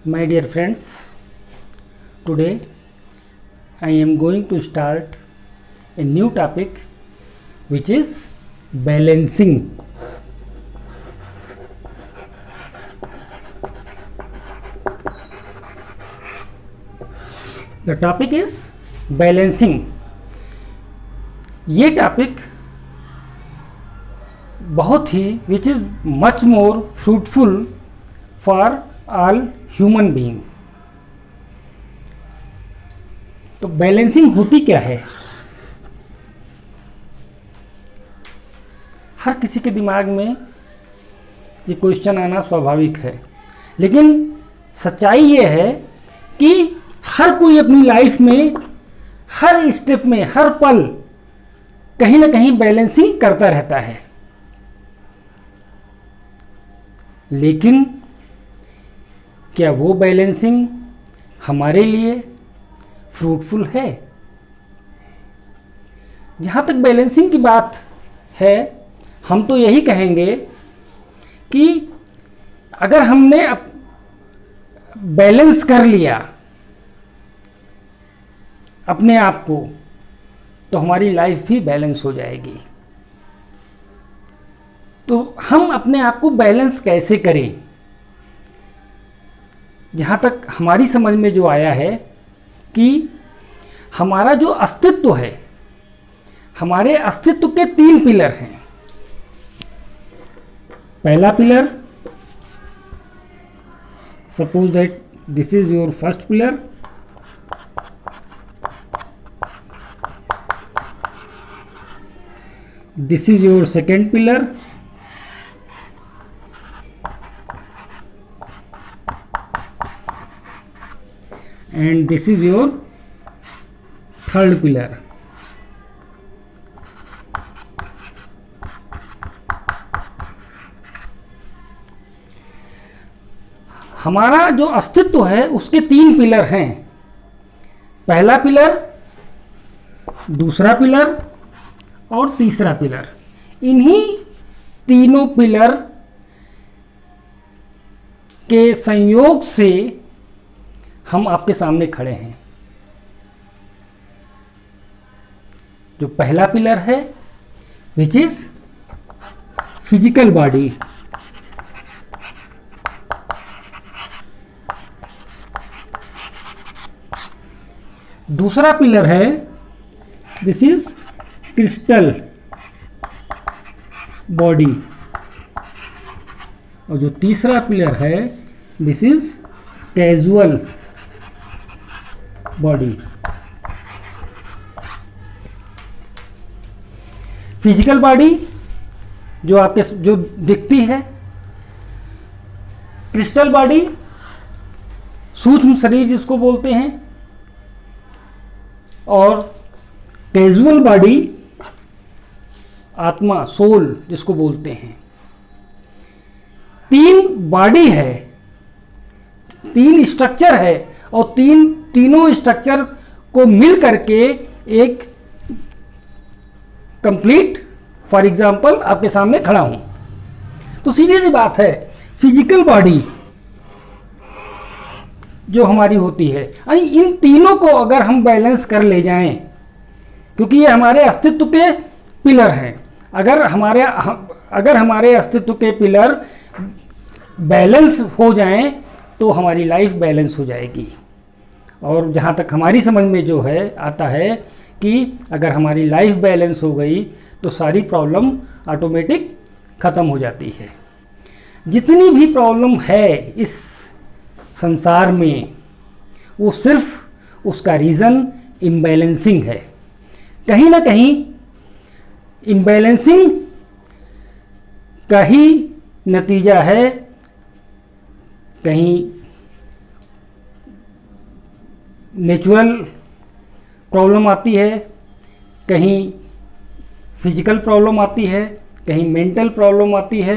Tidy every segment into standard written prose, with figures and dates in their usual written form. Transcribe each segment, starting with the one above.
My dear friends, today I am going to start a new topic which is balancing. The topic is balancing. ये topic बहुत ही which is much more fruitful for all human being. तो balancing होती क्या है? हर किसी के दिमाग में ये क्वेश्चन आना स्वाभाविक है, लेकिन सच्चाई ये है कि हर कोई अपनी लाइफ में हर स्टेप में हर पल कहीं ना कहीं बैलेंसिंग करता रहता है, लेकिन क्या वो बैलेंसिंग हमारे लिए फ्रूटफुल है? जहाँ तक बैलेंसिंग की बात है, हम तो यही कहेंगे कि अगर हमने बैलेंस कर लिया अपने आप को, तो हमारी लाइफ भी बैलेंस हो जाएगी। तो हम अपने आप को बैलेंस कैसे करें? जहाँ तक हमारी समझ में जो आया है कि हमारा जो अस्तित्व है, हमारे अस्तित्व के 3 पिलर हैं। पहला pillar, suppose that this is your first pillar, this is your second pillar, and this is your third pillar. हमारा जो अस्तित्व है उसके 3 पिलर हैं। पहला पिलर, दूसरा पिलर और तीसरा पिलर। इन्हीं तीनों पिलर के संयोग से हम आपके सामने खड़े हैं। जो पहला पिलर है विच इज फिजिकल बॉडी, दूसरा पिलर है दिस इज क्रिस्टल बॉडी, और जो तीसरा पिलर है this is casual body. Physical body जो आपके जो दिखती है, क्रिस्टल बॉडी सूक्ष्म शरीर जिसको बोलते हैं, और कैजुअल बॉडी आत्मा सोल जिसको बोलते हैं। 3 बॉडी है, 3 स्ट्रक्चर है, और तीनों स्ट्रक्चर को मिल करके एक कंप्लीट, फॉर एग्जांपल आपके सामने खड़ा हूं, तो सीधी सी बात है फिजिकल बॉडी जो हमारी होती है, इन तीनों को अगर हम बैलेंस कर ले जाएं, क्योंकि ये हमारे अस्तित्व के पिलर हैं, अगर हमारे अस्तित्व के पिलर बैलेंस हो जाएं तो हमारी लाइफ बैलेंस हो जाएगी। और जहाँ तक हमारी समझ में जो है आता है कि अगर हमारी लाइफ बैलेंस हो गई तो सारी प्रॉब्लम ऑटोमेटिक ख़त्म हो जाती है। जितनी भी प्रॉब्लम है इस संसार में, वो सिर्फ उसका रीज़न इम्बैलेंसिंग है। कहीं ना कहीं इम्बैलेंसिंग का ही नतीजा है। कहीं नेचुरल प्रॉब्लम आती है, कहीं फिजिकल प्रॉब्लम आती है, कहीं मेंटल प्रॉब्लम आती है,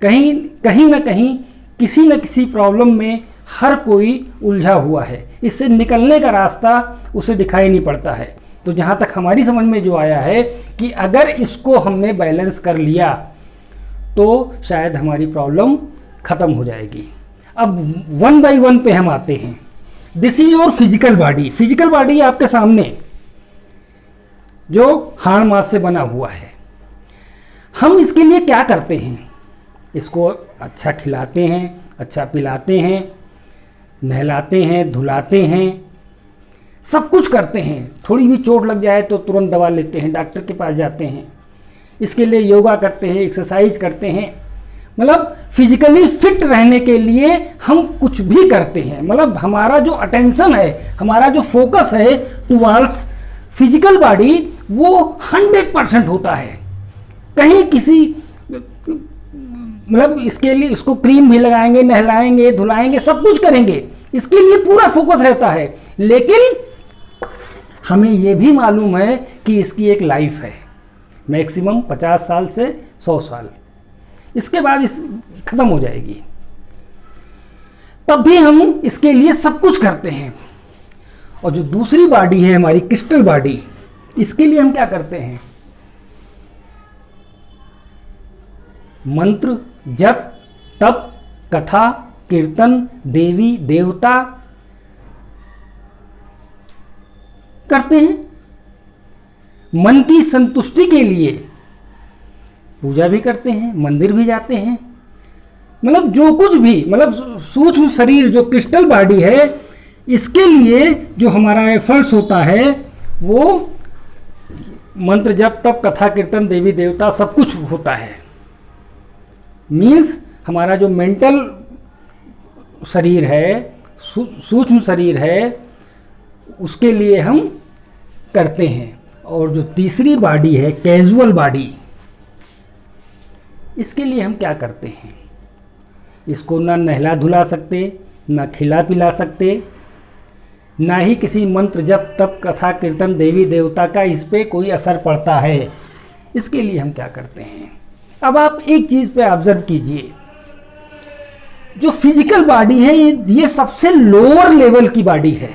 कहीं ना कहीं किसी न किसी प्रॉब्लम में हर कोई उलझा हुआ है। इससे निकलने का रास्ता उसे दिखाई नहीं पड़ता है। तो जहाँ तक हमारी समझ में जो आया है कि अगर इसको हमने बैलेंस कर लिया तो शायद हमारी प्रॉब्लम ख़त्म हो जाएगी। अब 1 बाई 1 पे हम आते हैं। This is your physical body. Physical body आपके सामने जो हाड़ मांस से बना हुआ है। हम इसके लिए क्या करते हैं? इसको अच्छा खिलाते हैं, अच्छा पिलाते हैं, नहलाते हैं, धुलाते हैं, सब कुछ करते हैं। थोड़ी भी चोट लग जाए तो तुरंत दवा लेते हैं, डॉक्टर के पास जाते हैं। इसके लिए योगा करते हैं, एक्सरसाइज करते हैं, मतलब फिजिकली फिट रहने के लिए हम कुछ भी करते हैं। मतलब हमारा जो अटेंशन है, हमारा जो फोकस है टुवर्ड्स फिजिकल बॉडी वो 100% होता है। कहीं किसी मतलब इसके लिए इसको क्रीम भी लगाएंगे, नहलाएंगे, धुलाएंगे, सब कुछ करेंगे, इसके लिए पूरा फोकस रहता है। लेकिन हमें ये भी मालूम है कि इसकी एक लाइफ है, मैक्सिमम 50 साल से 100 साल, इसके बाद इस खत्म हो जाएगी। तब भी हम इसके लिए सब कुछ करते हैं। और जो दूसरी बॉडी है हमारी क्रिस्टल बॉडी, इसके लिए हम क्या करते हैं? मंत्र, जप, तप, कथा, कीर्तन, देवी देवता करते हैं। मन की संतुष्टि के लिए पूजा भी करते हैं, मंदिर भी जाते हैं। मतलब जो कुछ भी, मतलब सूक्ष्म शरीर जो क्रिस्टल बॉडी है, इसके लिए जो हमारा एफर्ट्स होता है वो मंत्र, जप, तप, कथा, कीर्तन, देवी देवता सब कुछ होता है। मीन्स हमारा जो मेंटल शरीर है, सूक्ष्म शरीर है, उसके लिए हम करते हैं। और जो तीसरी बॉडी है कैजुअल बॉडी, इसके लिए हम क्या करते हैं? इसको ना नहला धुला सकते, ना खिला पिला सकते, ना ही किसी मंत्र, जप, तप, कथा, कीर्तन, देवी देवता का इस पे कोई असर पड़ता है। इसके लिए हम क्या करते हैं? अब आप एक चीज़ पे ऑब्जर्व कीजिए, जो फिजिकल बॉडी है ये सबसे लोअर लेवल की बॉडी है,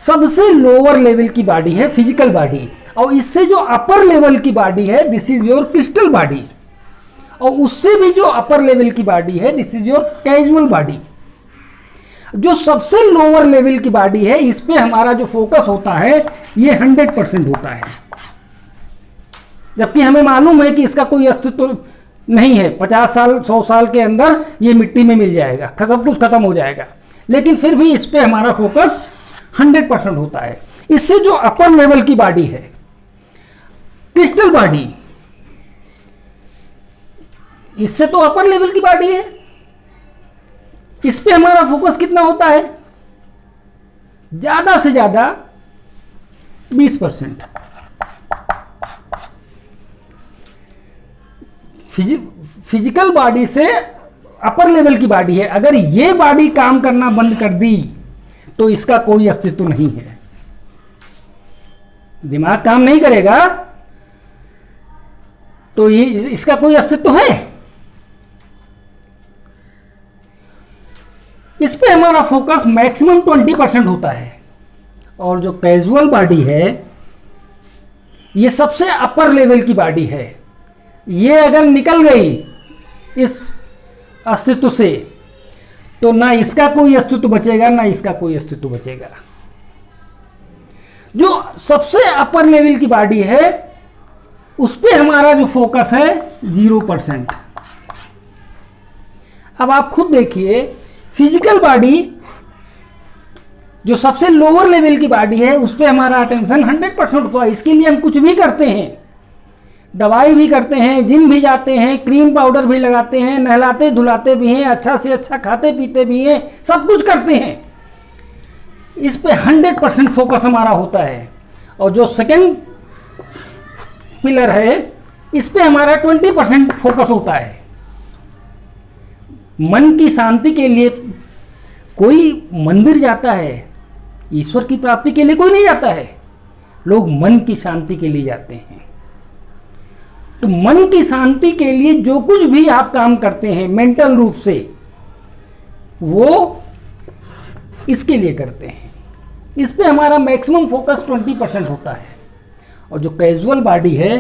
सबसे लोअर लेवल की बॉडी है फिजिकल बॉडी। और इससे जो अपर लेवल की बॉडी है, this is your crystal body. और उससे भी जो अपर लेवल की बॉडी है, this is your casual body. जो सबसे लोअर लेवल की बॉडी है, इस पे हमारा जो फोकस होता है ये 100% होता है। जबकि हमें मालूम है कि इसका कोई अस्तित्व नहीं है, 50 साल 100 साल के अंदर ये मिट्टी में मिल जाएगा, सब कुछ खत्म हो जाएगा। लेकिन फिर भी इस पे हमारा फोकस 100% होता है। इससे जो अपर लेवल की बॉडी है क्रिस्टल बॉडी, इससे तो अपर लेवल की बॉडी है, इस पे हमारा फोकस कितना होता है? ज्यादा से ज्यादा 20%। फिजिकल बॉडी से अपर लेवल की बॉडी है, अगर ये बॉडी काम करना बंद कर दी तो इसका कोई अस्तित्व नहीं है। दिमाग काम नहीं करेगा तो ये इसका कोई अस्तित्व है? इस पे हमारा फोकस मैक्सिमम 20% होता है। और जो कैजुअल बॉडी है ये सबसे अपर लेवल की बॉडी है, ये अगर निकल गई इस अस्तित्व से तो ना इसका कोई अस्तित्व बचेगा, ना इसका कोई अस्तित्व बचेगा। जो सबसे अपर लेवल की बॉडी है उस पे हमारा जो फोकस है 0%। अब आप खुद देखिए, फिजिकल बॉडी जो सबसे लोअर लेवल की बॉडी है उस पे हमारा अटेंशन 100% होता है। इसके लिए हम कुछ भी करते हैं, दवाई भी करते हैं, जिम भी जाते हैं, क्रीम पाउडर भी लगाते हैं, नहलाते धुलाते भी हैं, अच्छा से अच्छा खाते पीते भी हैं, सब कुछ करते हैं। इस पे 100% फोकस हमारा होता है। और जो सेकंड पिलर है इस पे हमारा 20% फोकस होता है। मन की शांति के लिए कोई मंदिर जाता है, ईश्वर की प्राप्ति के लिए कोई नहीं जाता है, लोग मन की शांति के लिए जाते हैं। तो मन की शांति के लिए जो कुछ भी आप काम करते हैं मेंटल रूप से, वो इसके लिए करते हैं। इस पे हमारा मैक्सिमम फोकस 20% होता है। और जो कैजुअल बॉडी है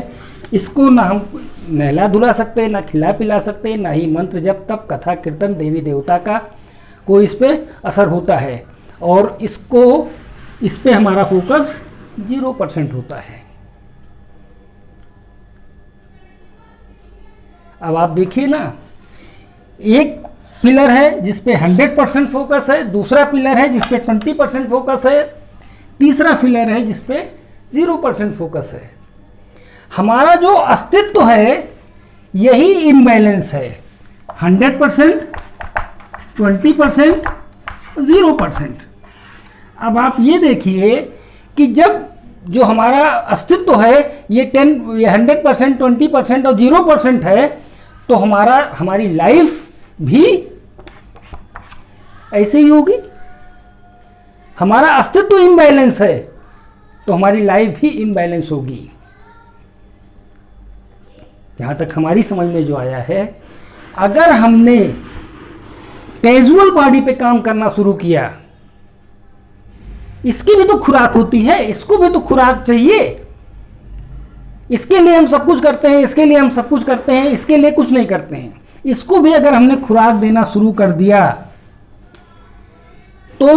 इसको ना हम नहला धुला सकते, ना खिला पिला सकते, ना ही मंत्र जब तप कथा कीर्तन देवी देवता का कोई इस पे असर होता है, और इस पे हमारा फोकस 0% होता है। अब आप देखिए ना, एक पिलर है जिस पे 100% फोकस है, दूसरा पिलर है जिस पे 20% फोकस है, तीसरा पिलर है जिस पे 0% फोकस है। हमारा जो अस्तित्व है यही इम्बैलेंस है, 100%, 20%, 0%। अब आप ये देखिए कि जब जो हमारा अस्तित्व है ये 100%, 20% और 0% है, तो हमारी लाइफ भी ऐसे ही होगी। हमारा अस्तित्व इम्बैलेंस है तो हमारी लाइफ भी इम्बैलेंस होगी। जहां तक हमारी समझ में जो आया है, अगर हमने कैजुअल बॉडी पे काम करना शुरू किया, इसकी भी तो खुराक होती है, इसको भी तो खुराक चाहिए। इसके लिए हम सब कुछ करते हैं, इसके लिए हम सब कुछ करते हैं, इसके लिए कुछ नहीं करते हैं। इसको भी अगर हमने खुराक देना शुरू कर दिया तो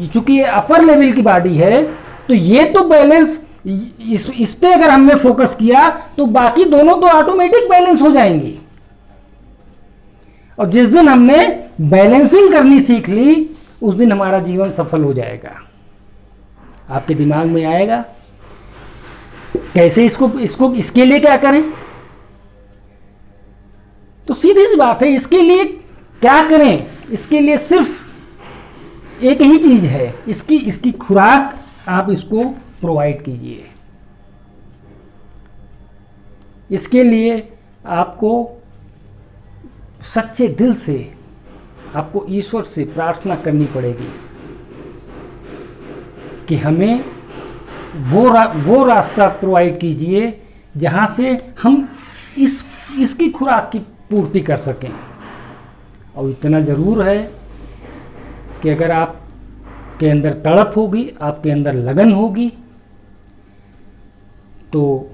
चूंकि ये अपर लेवल की बॉडी है, तो ये तो बैलेंस, इस पे अगर हमने फोकस किया तो बाकी दोनों तो ऑटोमेटिक बैलेंस हो जाएंगी। और जिस दिन हमने बैलेंसिंग करनी सीख ली, उस दिन हमारा जीवन सफल हो जाएगा। आपके दिमाग में आएगा कैसे इसके लिए क्या करें। तो सीधी सी बात है, इसके लिए क्या करें, इसके लिए सिर्फ एक ही चीज है, इसकी खुराक आप इसको प्रोवाइड कीजिए। इसके लिए आपको सच्चे दिल से आपको ईश्वर से प्रार्थना करनी पड़ेगी कि हमें वो रास्ता प्रोवाइड कीजिए जहाँ से हम इसकी खुराक की पूर्ति कर सकें। और इतना ज़रूर है कि अगर आपके अंदर तड़प होगी, आपके अंदर लगन होगी, तो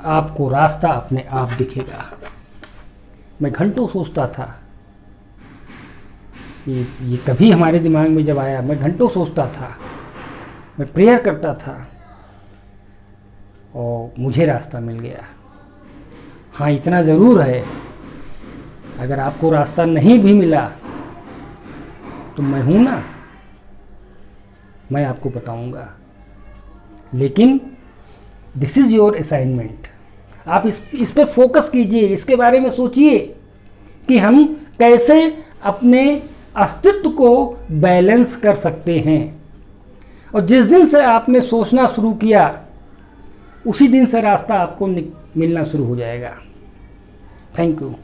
आपको रास्ता अपने आप दिखेगा। मैं घंटों सोचता था, ये कभी हमारे दिमाग में जब आया, मैं घंटों सोचता था, मैं प्रेयर करता था और मुझे रास्ता मिल गया। हाँ, इतना ज़रूर है, अगर आपको रास्ता नहीं भी मिला तो मैं हूँ ना, मैं आपको बताऊँगा। लेकिन दिस इज़ योर असाइनमेंट। आप इस पे फोकस कीजिए, इसके बारे में सोचिए कि हम कैसे अपने अस्तित्व को बैलेंस कर सकते हैं। और जिस दिन से आपने सोचना शुरू किया, उसी दिन से रास्ता आपको मिलना शुरू हो जाएगा। Thank you.